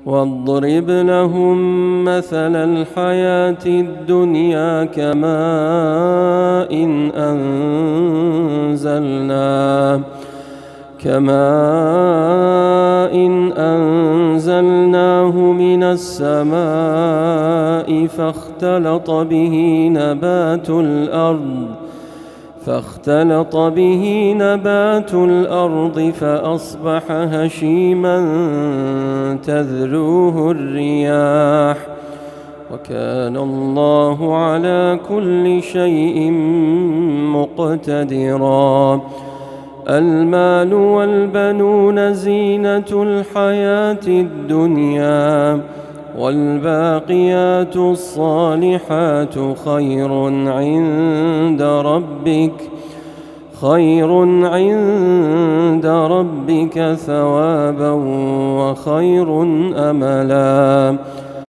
واضرب لهم مثل الحياة الدنيا كماء إن أنزلناه من السماء فاختلط به نبات الأرض فأصبح هشيما تذروه الرياح وكان الله على كل شيء مقتدرا. المال والبنون زينة الحياة الدنيا والباقيات الصالحات خير عند ربك ثوابا وخير أملا.